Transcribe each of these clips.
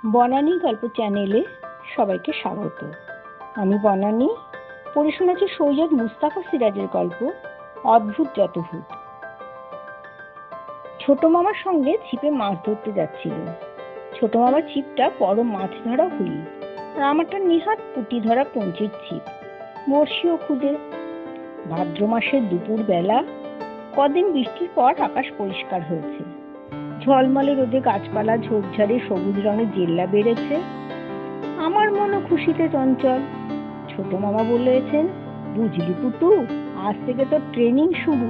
বনানী গল্প চ্যানেলে সবাইকে স্বাগত। আমি বনানী, পড়ে শোনাচ্ছি সৈয়দ মুস্তাফা সিরাজের গল্প অদ্ভুত যত ভূত। ছোট মামার সঙ্গে ছিপে মাছ ধরতে যাচ্ছিল। ছোট মামার ছিপটা বড় মাছ ধরা হুইল, আর আমারটা নিহাত পুঁটি ধরা কঞ্চির ছিপ। বড়শিও খুদে। ভাদ্র মাসের দুপুর বেলা, কদিন বৃষ্টির পর আকাশ পরিষ্কার হয়েছে। ঝলমলে রোদে গাছপালা ঝোপঝাড়ে সবুজ রঙের জেল্লা বেড়েছে। আমার মনও খুশিতে চঞ্চল। ছোট মামা বলেছেন, বুঝলি পুটু, আজ থেকে তোর ট্রেনিং শুরু।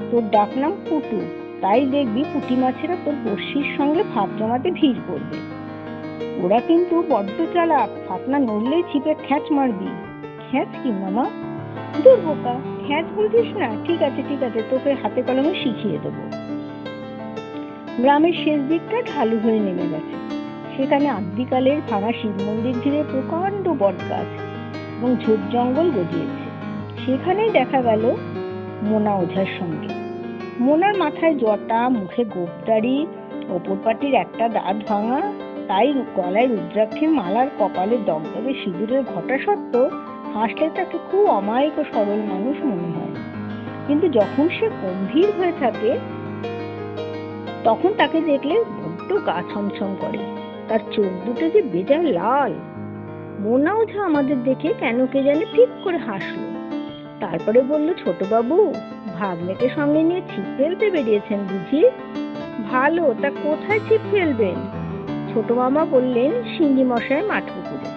তোর ডাকনাম পুটু, তাই দেখবি পুঁটি মাছেরা তোর বড়শির সঙ্গে ভাত জমাতে ভিড় করবে। ওরা কিন্তু বড্ড চালাক, ফাতনা নড়লেই ছিপে খ্যাঁচ মারবি। খ্যাঁচ কি মামা? দূর বোকা, খ্যাঁচ বুঝিস না? ঠিক আছে তোকে হাতে কলমে শিখিয়ে দেবো। গ্রামের শেষ দিকটা ঢালু হয়ে নেমে গেছে। সেখানে আদ্যিকালের ভাঙা শিব মন্দির ঘিরে প্রকাণ্ড বট গাছ এবং ঝোপ জঙ্গল গজিয়েছে। সেখানেই দেখা গেল মোনা ওঝার সঙ্গে। মোনার মাথায় জটা, মুখে গোপদাড়ি, ওপর পাটির একটা দাঁত ভাঙা, তাই গলায় রুদ্রাক্ষের মালার, কপালে দগদগে সিঁদুরের ঘটা সত্ত্বেও হাসলে তাকে খুব অমায়িক ও সরল মানুষ মনে হয়। কিন্তু যখন সে গম্ভীর হয়ে থাকে তখন তাকে দেখলে বড্ড গা ছমছম করে। তার চোখ দুটো যে বেজায় লাল। মোনা ওঝা আমাদের দেখে কেন কে জানে ঠিক করে হাসলো। তারপরে বলল, ছোট বাবু, ভাগ্নেকে সঙ্গে নিয়ে ছিপ ফেলতে বেরিয়েছেন বুঝি? ভালো, তা কোথায় ছিপ ফেলবেন? ছোট মামা বললেন, শিঙ্গি মশাই মাঠ পুকুরে।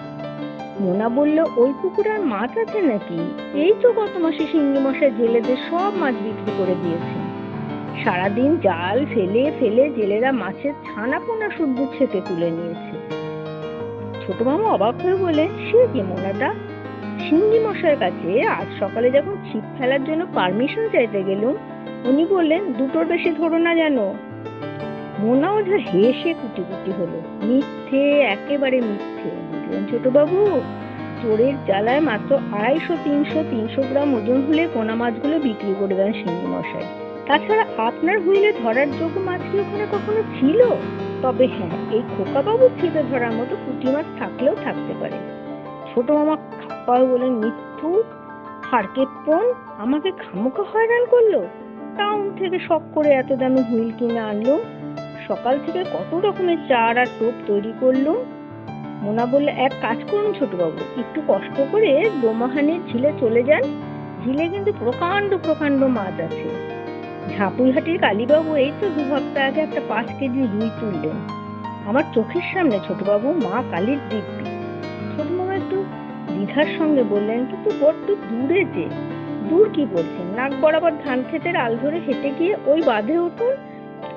মোনা বলল, ওই পুকুরে আর মাছ আছে নাকি? এই তো গত মাসে শিঙ্গি মশাই জেলেদের সব মাছ বিক্রি করে দিয়েছেন। সারাদিন জাল ফেলে ফেলে জেলেরা মাছের ছানা পোনা শুদ্ধ ছেঁকে তুলে নিয়েছে। ছোট মামা অবাক হয়ে বলে, সে কি মোনাদা? শিঙ্গি মশাইয়ের কাছে আজ সকালে যখন ছিপ ফেলার জন্য পারমিশন চাইতে গেলুম, উনি বললেন, দুটোর বেশি ধরো না যেন। মোনা ওঝা হেসে কুটি কুটি হলো। মিথ্যে, একেবারে মিথ্যে। বুঝলেন ছোট বাবু, চোরের জ্বালায় মাত্র 250-300 গ্রাম ওজন হলে পোনা মাছগুলো বিক্রি করে দেন শিঙ্গি মশাই। তাছাড়া আপনার হুইলে ধরার যোগ্য মাছ কি ওখানে কখনো ছিল? তবে হ্যাঁ, এই খোকা বাবুর ছিপে ধরার মতো পুঁটি মাছ থাকলেও থাকতে পারে। ছোট মামা খাপ্পা বলেন, মৃত্যু হারকেপ্পন আমাকে খামোখা হয়রান করলো। টাউন থেকে শখ করে এত দামি হুইল কিনে আনলো। সকাল থেকে কত রকমের চার আর টোপ তৈরি করলো। মোনা বললে, এক কাজ করুন ছোট বাবু, একটু কষ্ট করে দোমাহানির ঝিলে চলে যান। ঝিলে কিন্তু প্রকাণ্ড প্রকাণ্ড মাছ আছে। ঝাপুইহাটির কালীবাবু এই তো 2 হপ্তাহ আগে একটা 5 কেজি রুই তুললেন আমার চোখের সামনে ছোটবাবু, মা কালীর দিব্যি। ছোট মামা একটু দ্বিধার সঙ্গে বললেন, কিন্তু বড্ড দূরে যে। দূর কি বলছেন? নাক বরাবর ধান ক্ষেতের আল ধরে হেঁটে গিয়ে ওই বাঁধে উঠুন,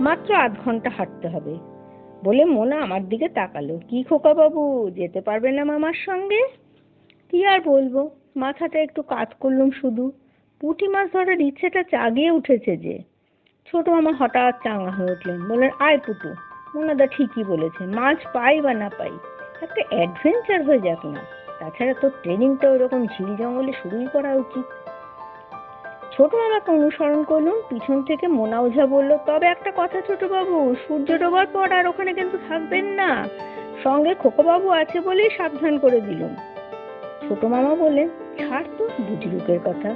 মাত্র 8 ঘন্টা হাঁটতে হবে। বলে মোনা আমার দিকে তাকালো। কি খোকা বাবু, যেতে পারবে না মামার সঙ্গে? কি আর বলবো, মাথাটা একটু কাজ করলুম শুধু। পুঁটি মাছ ধরার ইচ্ছেটা জাগিয়ে উঠেছে যে। ছোট মামা হঠাৎ চাঙ্গা হয়ে উঠলেন, বললেন, আয় পুটু, মোনাদা ঠিকই বলেছে, মাছ পাই বা না পাই, একটা অ্যাডভেঞ্চার হয়ে যাক না। তাছাড়া তোর ট্রেনিংটা ওইরকম ঝিল জঙ্গলে শুরুই করা উচিত। ছোট মামাকে অনুসরণ করলুম। পিছন থেকে মোনা ওঝা বলল, তবে একটা কথা ছোট বাবু, সূর্য ডোবার পর আর ওখানে কিন্তু থাকবেন না। সঙ্গে খোকা বাবু আছে বলেই সাবধান করে দিলুম। ছোট মামা বললেন, ছাড় তো বুঝলুকের কথা,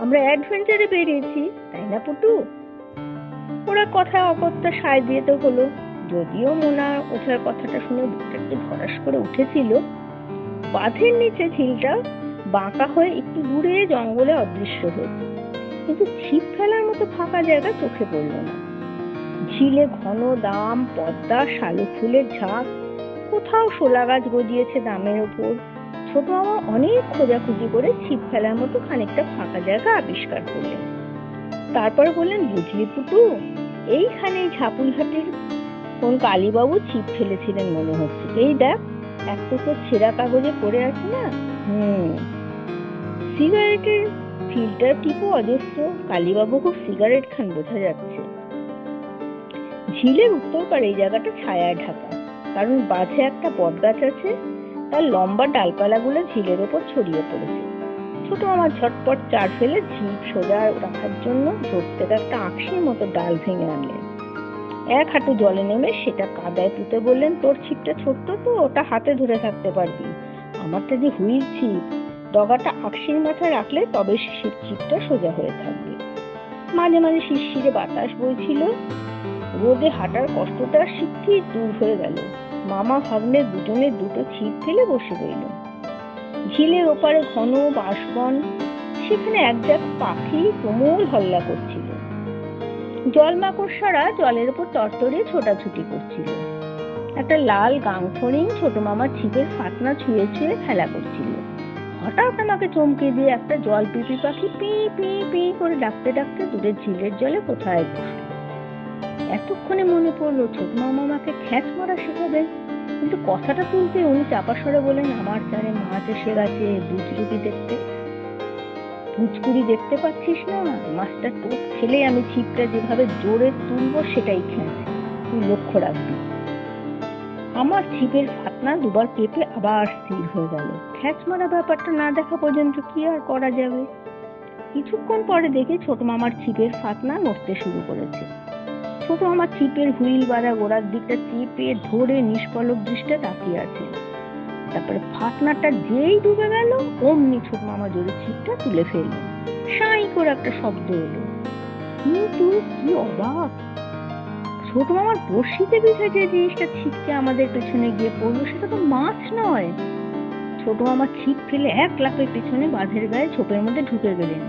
আমরা অ্যাডভেঞ্চারে বেরিয়েছি, তাই না পুটু? ওরা কথায় অকথ্য সায় দিয়ে তো হলো। যদিও মোনা ওঝার কথাটা শুনে বুকটা একটু ধড়াস করে উঠেছিল। বাঁধের নিচে ঝিলটা বাঁকা হয়ে একটু দূরে জঙ্গলে অদৃশ্য হয়েছে, কিন্তু ছিপ ফেলার মতো ফাঁকা জায়গা চোখে পড়ল না। ঝিলে ঘন দাম, পদ্মা, শালুক ফুলের ঝাঁক, কোথাও শোলা গাছ গজিয়েছে দামের ওপর। ছোট মামা অনেক খোঁজাখুঁজি করে ছিপ ফেলার মতো খানিকটা ফাঁকা জায়গা আবিষ্কার করলেন। তারপরে বললেন, বুঝলি পুটু, এইখানেই ঝাপুইহাটির কোন কালীবাবু ছিপ ফেলেছিলেন মনে হচ্ছে। এই দেখ, এক টুকরো ছেঁড়া কাগজে পড়ে আছে না? সিগারেটের ফিল্টার টিপও অজস্র। কালীবাবু খুব সিগারেট খান বোঝা যাচ্ছে। ঝিলের উত্তর পাড়ে এই জায়গাটা ছায়ায় ঢাকা, কারণ বাঁধে একটা বট গাছ আছে, তার লম্বা ডালপালাগুলো ঝিলের ওপর ছড়িয়ে পড়েছে। ছোট মামা ঝটপট চার ফেলে ঝিপ সোজা রাখার জন্য ঝোপ থেকে একটা আঁকশির মতো ডাল ভেঙে আনলেন। এক হাঁটু জলে নেমে সেটা কাদায় পুঁতে বললেন, তোর ছিপটা ছোট্ট তো, ওটা হাতে ধরে থাকতে পারবি। আমারটা যে হুইল ছিপ, ডগাটা আকশির মাথায় রাখলে তবে ছিপটা সোজা হয়ে থাকবে। মাঝে মাঝে শিরশিরে বাতাস বইছিল, রোদে হাঁটার কষ্টটা শিগগির দূর হয়ে গেল। মামা ভাগ্নে দুজনে দুটো ছিপ ফেলে বসে রইল। ঝিলের ওপারে ঘন বাঁশবন, সেখানে একজাক পাখি তুমুল হল্লা করছিল। জল মাকড়সারা জলের উপর তরতরিয়ে ছোটাছুটি করছিল। একটা লাল গাংফড়িং ছোট মামার ছিপের ফাতনা ছুঁয়ে ছুঁয়ে খেলা করছিল। হঠাৎ আমাকে চমকে দিয়ে একটা জল পিপি পাখি পি পি পি করে ডাকতে ডাকতে দূরের ঝিলের জলে কোথায় বসল। এতক্ষণে মনে পড়লো ছোট মামা আমাকে খ্যাঁচ মারা শেখাবেন, কিন্তু কথাটা তুলতে উনি চাপা স্বরে বলেন, আমার চারে মাছ এসে গেছে, পুচকুড়ি দেখতে পাচ্ছিস না? মাছটা টোপ খেলে আমি ছিপটা যেভাবে জোরে তুলবো সেটাই খ্যাঁচ, তুই লক্ষ্য রাখবি। আমার ছিপের ফাতনা দুবার কেঁপে আবার স্থির হয়ে গেল। খ্যাঁচ মারা ব্যাপারটা না দেখা পর্যন্ত কি আর করা যাবে। কিছুক্ষণ পরে দেখি ছোট মামার ছিপের ফাতনা নড়তে শুরু করেছে। ছোট মামার ছিপের হুইল বাঁধা গোড়ার দিকটা চেপে ধরে নিষ্পলক দৃষ্টে তাকিয়ে আছে। তারপরে ফাতনাটা যেই ডুবে গেল, অমনি ছোট মামা জোরে ছিপটা তুলে ফেলল। সাঁই করে একটা শব্দ এলো। কিন্তু কি অবাক, ছোট মামার বড়শিতে বিঁধে যে জিনিসটা ছিপকে আমাদের পেছনে গিয়ে পড়লো সেটা তো মাছ নয়। ছোট মামা ছিপ ফেলে এক লাফে পেছনে বাঁধের গায়ে ছোপের মধ্যে ঢুকে গেলেন।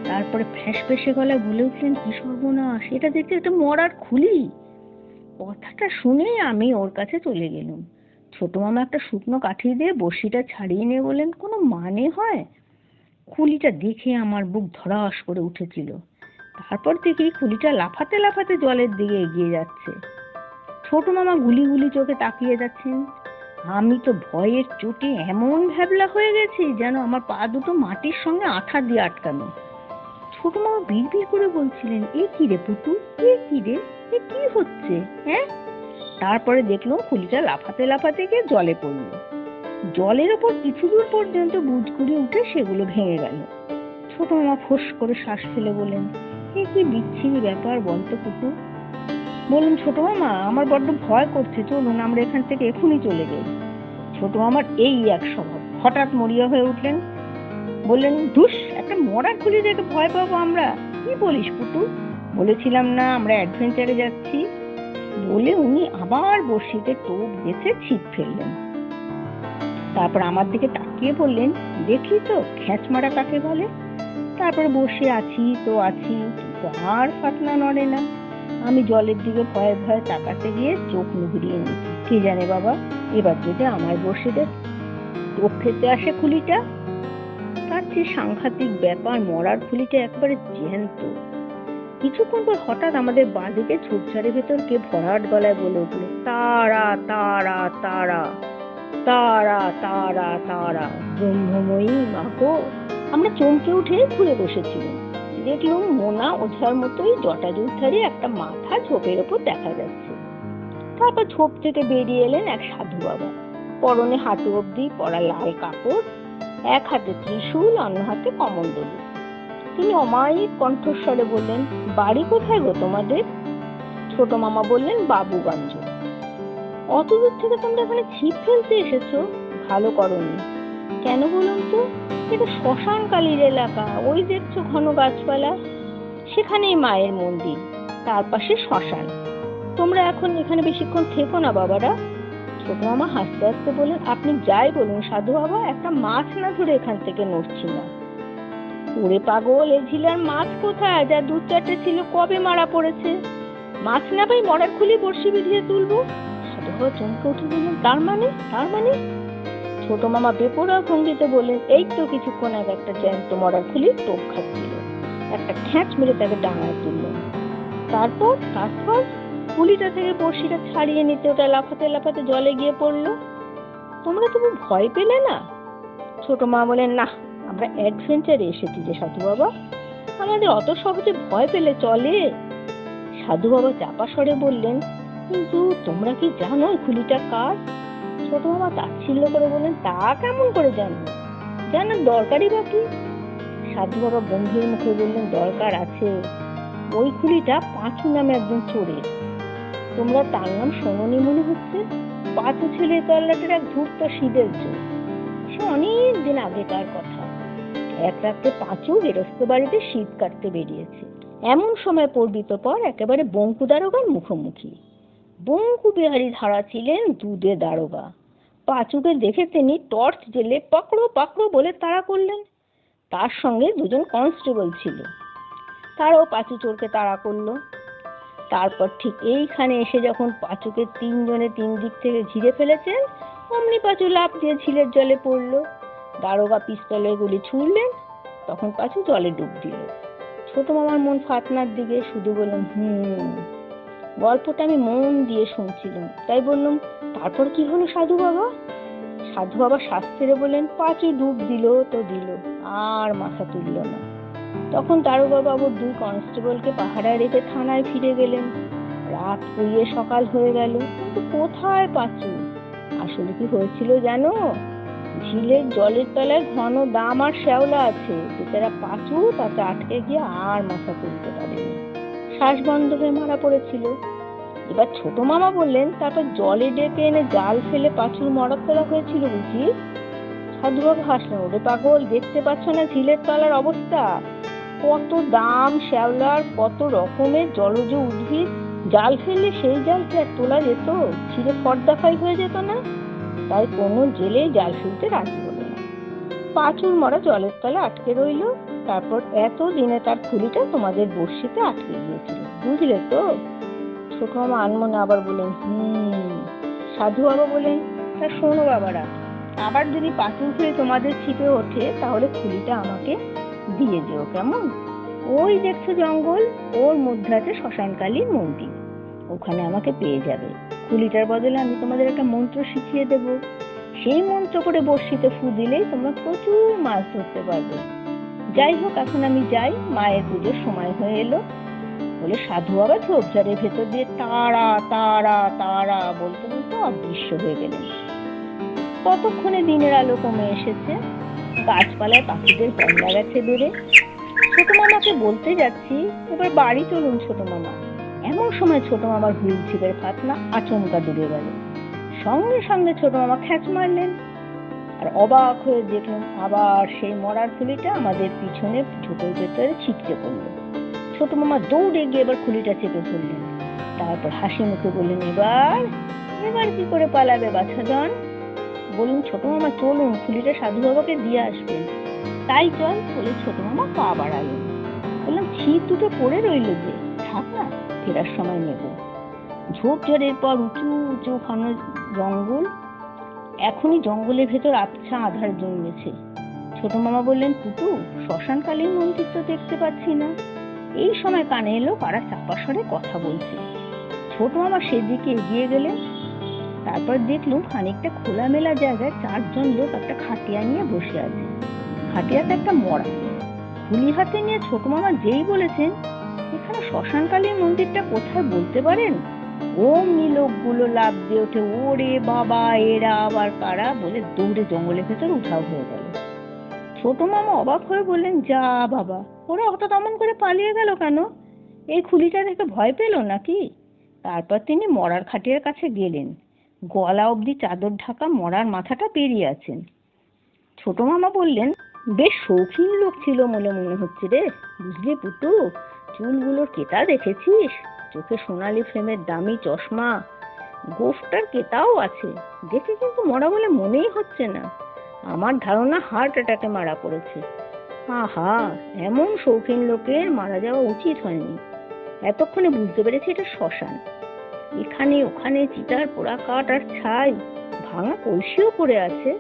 তারপরে ফ্যাস ফেসে গলায় বলে উঠলেন, কি সর্বনাশ, এটা দেখতে একটা মরার খুলি। কথাটা শুনে আমি ওর কাছে চলে গেলাম। ছোট মামা একটা শুকনো কাঠি দিয়ে বড়শিটা ছাড়িয়ে নিয়ে বললেন, কোনো মানে হয়? খুলিটা দেখে আমার বুক ধড়াস করে উঠেছিল। তারপর থেকে খুলিটা লাফাতে লাফাতে জলের দিকে এগিয়ে যাচ্ছে। ছোট মামা গুলি গুলি চোখে তাকিয়ে যাচ্ছেন। আমি তো ভয়ের চোটে এমন ভ্যাবলা হয়ে গেছি যেন আমার পা দুটো মাটির সঙ্গে আঠা দিয়ে আটকানো। ছোট মামা বিড়বিড় করে বলছিলেন, এ কি রে পুটু, এ কি রে, এ কি হচ্ছে? হ্যাঁ। তারপরে দেখলাম খুলিটা লাফাতে লাফাতে গিয়ে জলে পড়লো। জলের ওপর কিছু দূর পর্যন্ত বুজকুড়ি উঠে সেগুলো ভেঙে গেল। ছোট মামা ফোঁস করে শ্বাস ফেলে বলেন, এ কি বিচ্ছিরি ব্যাপার বলতো পুটু। বলুন, ছোট মামা আমার বড্ড ভয় করছে, চলুন আমরা এখান থেকে এখনই চলে যাই। ছোট মামার এই এক স্বভাব। হঠাৎ মরিয়া হয়ে উঠলেন, বললেন, ধুস, একটা মরার খুলি দেখে ভয় পাবো আমরা? কি বলিস পুটু, বলেছিলাম না আমরা অ্যাডভেঞ্চারে যাচ্ছি। বলে উনি আবার বড়শিতে টোপ গেছে ছিপ ফেললেন। তারপর আমার দিকে তাকিয়ে বললেন, দেখলি তো খ্যাঁচ মারা কাকে বলে। তারপরে বসে আছি তো আছি, কিন্তু আর ফাতনা নড়ে না। আমি জলের দিকে ভয়ে ভয়ে তাকাতে গিয়ে চোখ মুগড়িয়ে নিচ্ছি। কে জানে বাবা, এবার যদি আমার বড়শিতে টোপ খেতে আসে খুলিটা। তার যে সাংঘাতিক ব্যাপার, মরার খুলিটা একবারে জ্যান্ত। কিছুক্ষণ পর হঠাৎ আমাদের বাঁদিকে ঝোপঝাড়ের ভেতর কে ভরাট গলায় বলে উঠলো, তারা তারা তারা তারা তারা তারা, ব্রহ্মময়ী মা গো। আমরা চমকে উঠে ঘুরে বসেছিলাম। দেখলুম মোনা ওঝার মতোই জটাজুটধারী একটা মাথা ঝোপের ওপর দেখা যাচ্ছে। তারপর ঝোপ থেকে বেরিয়ে এলেন এক সাধু বাবা, পরনে হাঁটু অব্দি পরা লাল কাপড়, এক হাতে ত্রিশূল, অন্য হাতে কমণ্ডলু। তিনি অমায়িক কণ্ঠস্বরে বললেন, বাড়ি কোথায় গো তোমাদের? ছোট মামা বললেন, বাবুগঞ্জ। অত দূর থেকে তোমরা এখানে ছিপ ফেলতে এসেছো? ভালো করনি। কেন বলুন তো? এটা শ্মশান কালীর এলাকা, ওই দেখছো ঘন গাছপালা, সেখানেই মায়ের মন্দির, তার পাশে শ্মশান। তোমরা এখন এখানে বেশিক্ষণ থেকো না বাবারা। ছোট মামা হাসতে হাসতে বললেন, আপনি যাই বলুন সাধু বাবা, একটা মাছ না ধরে এখান থেকে নড়ছি না। ওরে পাগল, এ ঝিলার মাছ কোথায়? যা দু চারটে ছিল কবে মারা পড়েছে। মাছ না পাই মরার খুলি বড়শি বিধিয়ে তুলবো? সাধু বাবা চমকে উঠে বললেন, তার মানে? ছোট মামা বেপরোয়া ভঙ্গিতে বললেন, এই তো কিছুক্ষণ আগে একটা জ্যান্ত মরার খুলি টোপ খাচ্ছিল, একটা খ্যাঁচ মেরে তাকে ডাঙায় তুলল। তারপর খুলিটা থেকে বড়শিটা ছাড়িয়ে নিতে ওটা লাফাতে লাফাতে জলে গিয়ে পড়লো। তোমরা তবু ভয় পেলে না? ছোট মা বলেন, না, আমরা অ্যাডভেঞ্চারে এসেছি যে সাধু বাবা, আমাদের অত সহজে ভয় পেলে চলে? সাধু বাবা চাপা স্বরে বললেন, কিন্তু তোমরা কি জানো খুলিটা কার? ছোট মামা তাচ্ছিল্য করে বললেন, তা কেমন করে জানবো? জানার দরকারই বা কি? সাধু বাবা গম্ভীর মুখে বললেন, দরকার আছে। ওই খুলিটা পাঁচু নামে একজন চোরের। তোমরা তার নাম শোনোনি মনে হচ্ছে। পাঁচু ছেলে তল্লাটের এক ধূর্ত শীতের চোখ। সে অনেক দিন আগেকার কথা। এক রাত্রে পাঁচু গেরস্ত বাড়িতে শীত কাটতে বেরিয়েছে। এমন সময় পণ্ডিত পর একেবারে বঙ্কু দারোগার মুখোমুখি। বঙ্কু বিহারী ধারা ছিলেন দুধে দারোগা। পাঁচুকে দেখে তিনি টর্চ জেলে পাকড়ো পাকড়ো বলে তাড়া করলেন। তার সঙ্গে দুজন কনস্টেবল ছিল, তারাও পাঁচু চোরকে তাড়া করলো। তারপর ঠিক এইখানে এসে যখন পাঁচুকে তিনজনে তিন দিক থেকে ঘিরে ফেলেছেন, অমনি পাঁচু লাফ দিয়ে ঝিলের জলে পড়লো। দারোগা পিস্তলের গুলি ছুড়লেন, তখন পাঁচু জলে ডুব দিল। ছোট মামার মন ফাতনার দিকে, শুধু বললাম গল্পটা আমি মন দিয়ে শুনছিলাম, তাই বললাম তারপর কি হলো সাধু বাবা? সাধু বাবা শ্বাস ছেড়ে বললেন, পাঁচু ডুব দিল তো দিল, আর মাথা তুলল না। তখন দারোগা বাবুর দুই কনস্টেবলকে পাহারায় রেখে থানায় ফিরে গেলেন। রাত পুড়িয়ে সকাল হয়ে গেল, কিন্তু কোথায় পাঁচু? আসলে কি হয়েছিল জানো? ঝিলের জলের তলায় ঘন দাম আর শ্যাওলা আছে। বেচারা পাঁচু তাতে আটকে গিয়ে আর মাথা তুলতে পারেনি, শ্বাস বন্ধ হয়ে মারা পড়েছিল। এবার ছোট মামা বললেন, তারপর জলে ডেকে এনে জাল ফেলে পাঁচুর মরার তোলা হয়েছিল বুঝি? সাধুবাবু হাসলেন, ওরে পাগল, দেখতে পাচ্ছ না ঝিলের তলার অবস্থা? কত দাম শ্যাওলার, কত রকমের জলজ উদ্ভিদ। জাল ফেললে সেই জালকে আর তোলা যেত? ছিঁড়ে ফর্দাফাই হয়ে যেত না? তাই কোনো জেলে জাল ফেলতে রাজি হলো না। পাঁচুর মরা জলের তলে আটকে রইল। তারপর এত দিনে তার খুলিটা তোমাদের বড়শিতে আটকে গিয়েছিল, বুঝলে তো? ছোট মামা আনমনে আবার বলেন, সাধু বাবা বলেন, তা শোনো বাবারা, আবার যদি পাঁচুর খুলি তোমাদের ছিপে ওঠে তাহলে খুলিটা আমাকে দিয়ে যেও, কেমন? ওই দেখছো জঙ্গল, ওর মধ্যে আছে শ্মশানকালীর মন্দির, ওখানে আমাকে পেয়ে যাবে। খুলিটার বদলে আমি তোমাদের একটা মন্ত্র শিখিয়ে দেব। সেই মন্ত্র করে বড়শিতে ফু দিলেই তোমরা প্রচুর মাছ ধরতে পারবে। যাই হোক, এখন আমি যাই, মায়ের পুজোর সময় হয়ে এলো। বলে সাধু বাবা ঝোপঝাড়ের ভেতর দিয়ে তারা তারা তারা বলতে বলতে অদৃশ্য হয়ে গেলেন। ততক্ষণে দিনের আলো কমে এসেছে, গাছপালায় পাখিদের গন্ধা গেছে বেড়ে। ছোট মামাকে বলতে যাচ্ছি, এবার বাড়ি চলুন ছোট মামা। এমন সময় ছোট মামার হুইল ছিপের ফাতনা আচমকা ডুবে গেল। সঙ্গে সঙ্গে ছোট মামা খ্যাচ মারলেন, আর অবাক হয়ে দেখলাম আবার সেই মরার খুলিটা আমাদের পিছনে ঝোপের ভেতরে ছিটকে পড়ল। ছোট মামা দৌড়ে গিয়ে এবার খুলিটা চেপে ধরলেন। তারপর হাসি মুখে বললেন, এবার কি করে পালাবে বাছাধন? বলুন ছোট মামা চলুন, খুলিটা সাধু বাবাকে দিয়ে আসবেন। তাই চল বলে ছোট মামা পা বাড়ালেন। বললাম, ছিপ দুটো পড়ে রইল যে, থাক না, ফেরার সময় নেব। ঝোপঝাড়ের পর উঁচু উঁচু ঘন জঙ্গল। এখনই জঙ্গলের ভেতর আবছা আধার জন্মেছে। ছোট মামা বললেন, পুটু, শ্মশানকালীর মন্দির তো দেখতে পাচ্ছি না। এই সময় কানে এলো কারা চাপা স্বরে কথা বলছে। ছোট মামা সেদিকে এগিয়ে গেলেন। তারপর দেখলুম খানিকটা খোলামেলা জায়গায় চারজন লোক একটা খাটিয়া নিয়ে বসে আছে। খাটিয়াতে একটা মরা। খুলি হাতে নিয়ে ছোট মামা যেই বলেছেন, এখানে শ্মশানকালীর মন্দিরটা কোথায় বলতে পারেন, অমনি লোকগুলো লাফ দিয়ে ওঠে, ওরে বাবা, এরা আবার কারা বলে দৌড়ে জঙ্গলের ভেতর উধাও হয়ে গেল। ছোট মামা অবাক হয়ে বললেন, যা বাবা, ওরা হঠাৎ এমন করে পালিয়ে গেল কেন? এই খুলিটা দেখে ভয় পেল নাকি? তারপর তিনি মরার খাটিয়ার কাছে গেলেন। গলা অবধি চাদর ঢাকা মরার মাথাটা পেরিয়ে আছেন। ছোট মামা বললেন, বেশ শৌখিন লোক ছিল বলে মনে হচ্ছে রে, বুঝলি পুটু? চুলগুলোর কেতা দেখেছিস? চোখে সোনালি ফ্রেমের দামি চশমা, গোফটার কেতাও আছে। দেখে কিন্তু মরা বলে মনেই হচ্ছে না। আমার ধারণা হার্ট অ্যাটাকে মারা পড়েছে। আহা, এমন শৌখিন লোকের মারা যাওয়া উচিত হয়নি। এতক্ষণে বুঝতে পেরেছি এটা শ্মশান। এখানে ওখানে চিতার পোড়া কাঠ আর ছাই, ভাঙা কলসিও পড়ে আছে।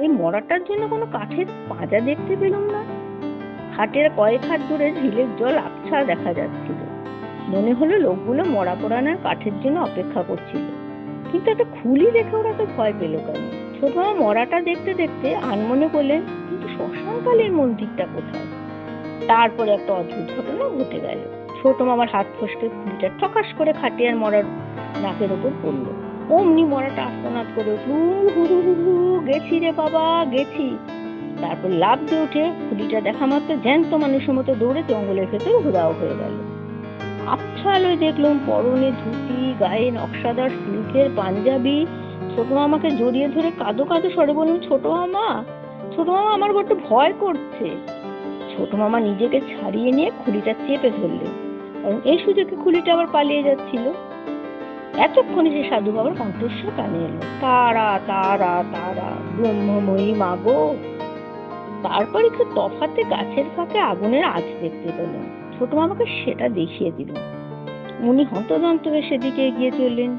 এই মরাটার জন্য কোনো কাঠের পাঁজা দেখতে পেলাম না। হাটের কয়েক হাত দূরে ঝিলের জল আবছা দেখা যাচ্ছিল। মনে হলো লোকগুলো মরা পোড়ানোর কাঠের জন্য অপেক্ষা করছিল। কিন্তু একটা খুলি দেখে ওরা তো ভয় পেল কেন? ছোট মামা মরাটা দেখতে দেখতে আনমনে বললেন, কিন্তু শ্মশানকালীর মন্দিরটা কোথায়? তারপরে একটা অদ্ভুত ঘটনা ঘটে গেল। ছোট মামার হাত ফসকে খুলিটা ঠকাস করে খাটিয়ার মরার নাকের ওপর পড়লো। অমনি মরাটা আর্তনাদ করে উঠল, গেছি রে বাবা, গেছি। তারপর লাফ দিয়ে উঠে খুলিটা দেখা মাত্র জ্যান্ত মানুষের মতো দৌড়ে জঙ্গলের ভেতর উধাও হয়ে গেল। আবছা আলোয় দেখলাম পরনে ধুতি, গায়ে নকশাদার সিল্কের পাঞ্জাবি। ছোট মামাকে জড়িয়ে ধরে কাঁদো কাঁদো স্বরে বললাম, ছোট মামা, ছোট মামা, আমার বড্ড ভয় করছে। ছোট মামা নিজেকে ছাড়িয়ে নিয়ে খুলিটা চেপে ধরলেন, কারণ এই সুযোগে খুলিটা আবার পালিয়ে যাচ্ছিল। এতক্ষণে সে সাধু বাবার কণ্ঠস্বর কানে এলো, তারা তারা তারা ব্রহ্মময়ী মাগো। তারপর একটু তফাতে গাছের ফাঁকে আগুনের আঁচ দেখতে পেলাম। ছোট মামাকে সেটা দেখিয়ে দিল। উনি হন্তদন্ত হয়ে সেদিকে এগিয়ে চললেন।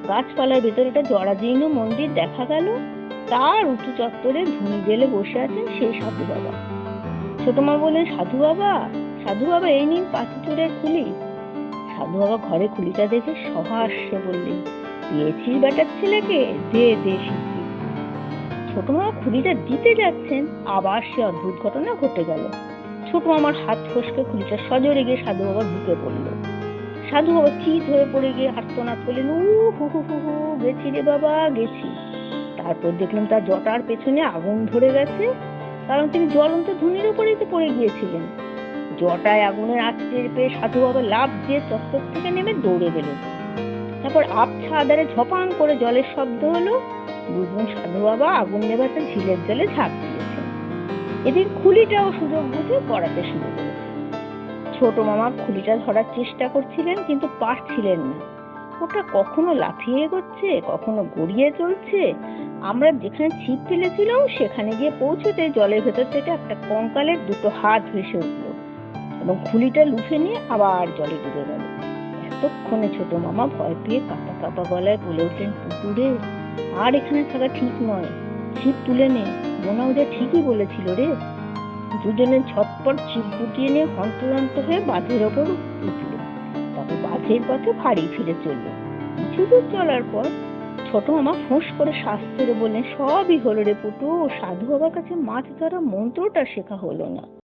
গাছপালার ভেতরে একটা জরাজীর্ণ মন্দির দেখা গেল। তার উঁচু চত্বরে ধুনি জেলে বসে আছেন সেই সাধু বাবা। ছোট মা বললেন, সাধু বাবা, সাধু বাবা, এই নিন পাথরের খুলি। সাধু বাবা ঘরে খুলিটা দেখে সহাস্যে বললেন, পেয়েছিস বেটার ছেলেকে, দে দে শিগগির। ছোট মামা খুলিটা দিতে যাচ্ছেন, আবার সে অদ্ভুত ঘটনা ঘটে গেল। ছোট মামার হাত ফসকে খুলিটা সজোরে গিয়ে সাধু বাবার বুকে পড়লো। সাধু বাবা চিৎ হয়ে পড়ে গিয়ে আর্তনাদ করলেন, উ হু হু হু হু, গেছি রে বাবা, গেছি। তারপর দেখলাম তার জটার পেছনে আগুন ধরে গেছে, কারণ তিনি জ্বলন্ত ধুনির উপরেই তো পড়ে গিয়েছিলেন। জটায় আগুনের আঁচ টের পেয়ে সাধু বাবা লাফ দিয়ে চত্বর থেকে নেমে দৌড়ে গেলেন। তারপর আবছা আধারে ঝপাং করে জলের শব্দ হলো। বুঝলাম সাধু বাবা আগুন নেভাতে ঝিলের জলে ঝাঁপ দিয়েছেন। এদিন খুলিটাও সুযোগ বুঝে পড়াতে শুরু করেছে। ছোট মামা খুলিটা ধরার চেষ্টা করছিলেন, কিন্তু পারছিলেন না। ওটা কখনো লাফিয়ে এগোচ্ছে, কখনো গড়িয়ে চলছে। আমরা যেখানে ছিপ ফেলেছিলাম সেখানে গিয়ে পৌঁছতে জলের ভেতর থেকে একটা কঙ্কালের দুটো হাত ভেসে উঠলো এবং খুলিটা লুফে নিয়ে আবার জলে ডুবে গেল। এতক্ষণে ছোট মামা ভয় পেয়ে কাঁপা কাঁপা গলায় বলে উঠলেন, পুকুরে আর এখানে থাকা ঠিক নয়, ছিপ তুলে নে, মোনা ওদের ঠিকই বলেছিল রে। দুজনে ঝটপট ছিপ গুটিয়ে নিয়ে হন্তদন্ত হয়ে বাঁধের ওপর উঠল। তারপর বাঁধের পথে ফাড়ি ফিরে চলল। কিছু দূর চলার পর ছোট মামা ফোঁস করে শ্বাস ছেড়ে বললেন, সবই হলো রে পুটু, সাধু বাবার কাছে মাছ ধরা মন্ত্রটা শেখা হলো না।